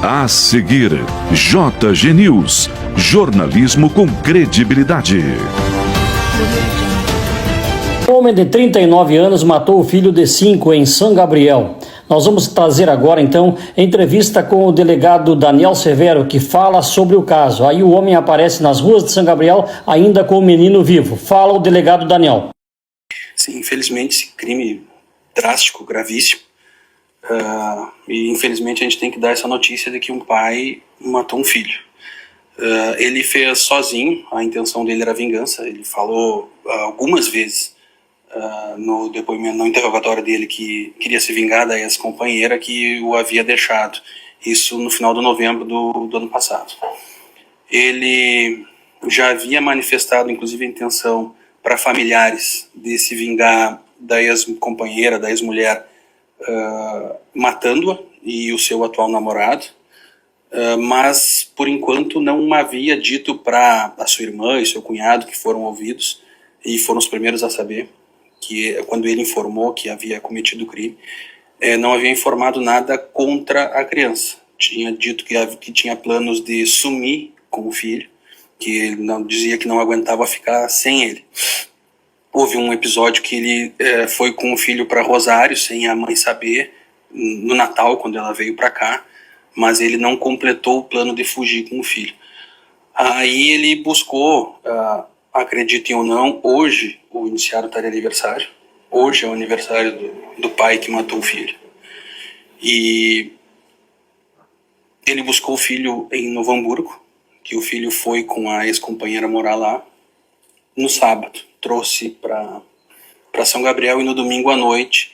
A seguir, JG News, jornalismo com credibilidade. Um homem de 39 anos matou o filho de 5 em São Gabriel. Nós vamos trazer agora, então, entrevista com o delegado Daniel Severo, que fala sobre o caso. Aí o homem aparece nas ruas de São Gabriel, ainda com o menino vivo. Fala o delegado Daniel. Sim, infelizmente, esse crime drástico, gravíssimo. E infelizmente a gente tem que dar essa notícia de que um pai matou um filho. Ele fez sozinho, a intenção dele era vingança. Ele falou algumas vezes no depoimento, no interrogatório dele, que queria se vingar da ex-companheira que o havia deixado. Isso no final de novembro do ano passado. Ele já havia manifestado, inclusive, a intenção para familiares de se vingar da ex-companheira, da ex-mulher, matando-a e o seu atual namorado, mas por enquanto não havia dito para a sua irmã e seu cunhado, que foram ouvidos e foram os primeiros a saber, que quando ele informou que havia cometido o crime, não havia informado nada contra a criança. Tinha dito que tinha planos de sumir com o filho, que ele dizia que não aguentava ficar sem ele. Houve um episódio que ele foi com o filho para Rosário, sem a mãe saber, no Natal, quando ela veio para cá, mas ele não completou o plano de fugir com o filho. Aí ele buscou, acreditem ou não, hoje o indiciário está de aniversário, hoje é o aniversário do pai que matou o filho. E ele buscou o filho em Novo Hamburgo, que o filho foi com a ex-companheira morar lá, no sábado. Trouxe para São Gabriel e no domingo à noite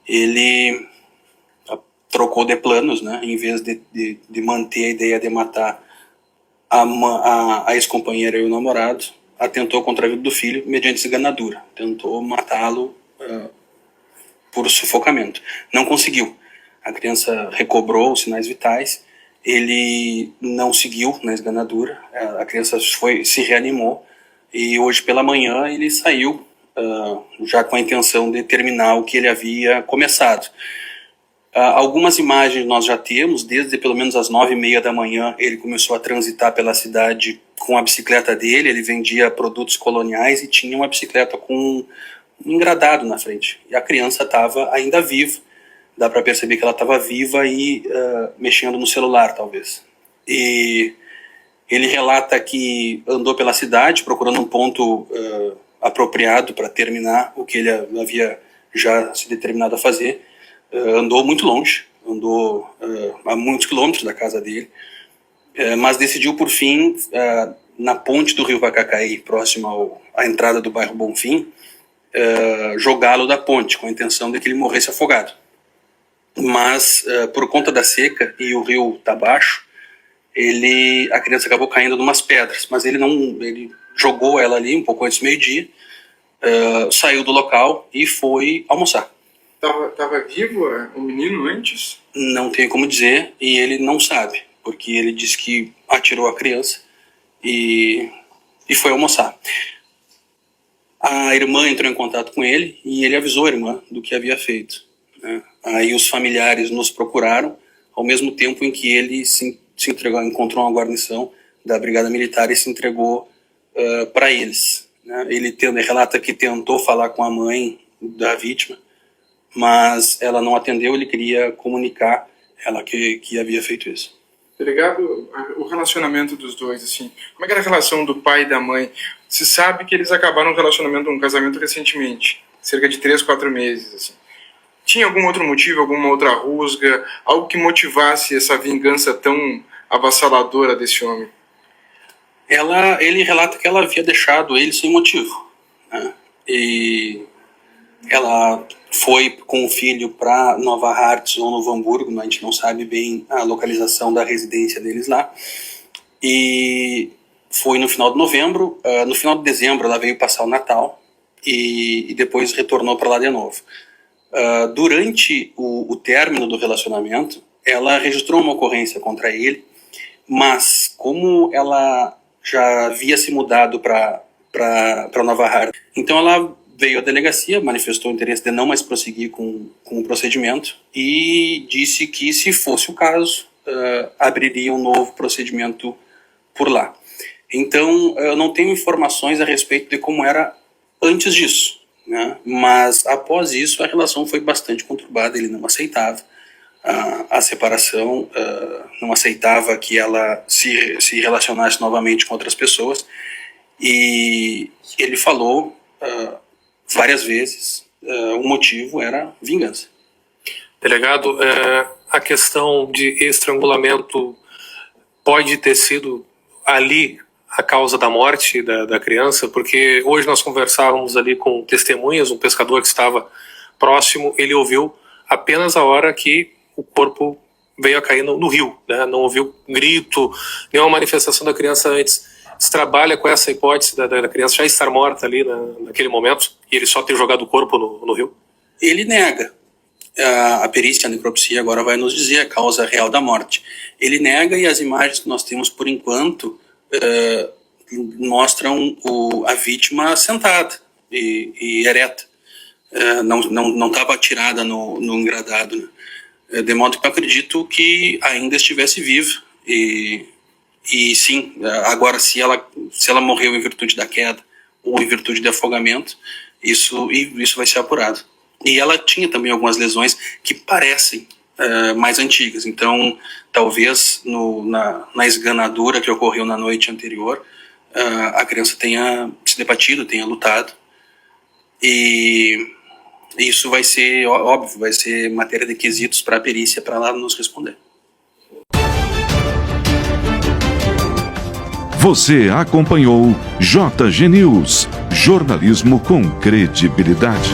ele trocou de planos, né? Em vez de manter a ideia de matar a ex-companheira e o namorado, atentou contra a vida do filho mediante esganadura. Tentou matá-lo por sufocamento. Não conseguiu. A criança recobrou os sinais vitais. Ele não seguiu na esganadura. A criança se reanimou. E hoje pela manhã ele saiu já com a intenção de terminar o que ele havia começado. Algumas imagens nós já temos, desde pelo menos as 9h30 da manhã ele começou a transitar pela cidade com a bicicleta dele. Ele vendia produtos coloniais e tinha uma bicicleta com um engradado na frente. E a criança estava ainda viva, dá para perceber que ela estava viva e mexendo no celular talvez. E ele relata que andou pela cidade procurando um ponto apropriado para terminar o que ele havia já se determinado a fazer. Andou muito longe, andou a muitos quilômetros da casa dele, mas decidiu por fim, na ponte do rio Vacacaí, próximo à entrada do bairro Bonfim, jogá-lo da ponte, com a intenção de que ele morresse afogado. Mas por conta da seca e o rio está baixo, a criança acabou caindo em umas pedras, mas ele jogou ela ali um pouco antes do meio-dia, saiu do local e foi almoçar. Tava vivo o menino antes? Não tenho como dizer, e ele não sabe, porque ele disse que atirou a criança e foi almoçar. A irmã entrou em contato com ele e ele avisou a irmã do que havia feito, né? Aí os familiares nos procuraram, ao mesmo tempo em que ele se entregou, encontrou uma guarnição da Brigada Militar e se entregou para eles, né? Ele relata que tentou falar com a mãe da vítima, mas ela não atendeu. Ele queria comunicar ela que havia feito isso. Delegado, o relacionamento dos dois, assim, como é que era a relação do pai e da mãe? Se sabe que eles acabaram um casamento recentemente, cerca de 3, 4 meses, assim. Tinha algum outro motivo, alguma outra rusga, algo que motivasse essa vingança tão avassaladora desse homem? Ele relata que ela havia deixado ele sem motivo, né? E ela foi com o filho para Nova Hartz ou Novo Hamburgo, a gente não sabe bem a localização da residência deles lá. E foi no final de novembro. No final de dezembro ela veio passar o Natal e depois retornou para lá de novo. Durante o término do relacionamento, ela registrou uma ocorrência contra ele, mas como ela já havia se mudado para Nova Hartz, então ela veio à delegacia, manifestou o interesse de não mais prosseguir com o procedimento e disse que, se fosse o caso, abriria um novo procedimento por lá. Então, eu não tenho informações a respeito de como era antes disso, né? Mas após isso a relação foi bastante conturbada. Ele não aceitava a separação, não aceitava que ela se relacionasse novamente com outras pessoas, e ele falou várias vezes o motivo era vingança. Delegado, a questão de estrangulamento pode ter sido ali a causa da morte da criança, porque hoje nós conversávamos ali com testemunhas, um pescador que estava próximo, ele ouviu apenas a hora que o corpo veio a cair no rio, né? Não ouviu grito, nenhuma manifestação da criança antes. Se trabalha com essa hipótese da criança já estar morta ali naquele momento e ele só ter jogado o corpo no rio? Ele nega. A perícia, a necropsia agora vai nos dizer a causa real da morte. Ele nega, e as imagens que nós temos por enquanto mostram a vítima sentada e ereta. Não estava atirada no engradado, né? De modo que eu acredito que ainda estivesse viva. E sim, agora se ela morreu em virtude da queda ou em virtude de afogamento, isso vai ser apurado. E ela tinha também algumas lesões que parecem mais antigas. Então, talvez na esganadura que ocorreu na noite anterior, a criança tenha se debatido, tenha lutado. E isso vai ser, óbvio, vai ser matéria de quesitos para a perícia, para lá nos responder. Você acompanhou JG News, jornalismo com credibilidade.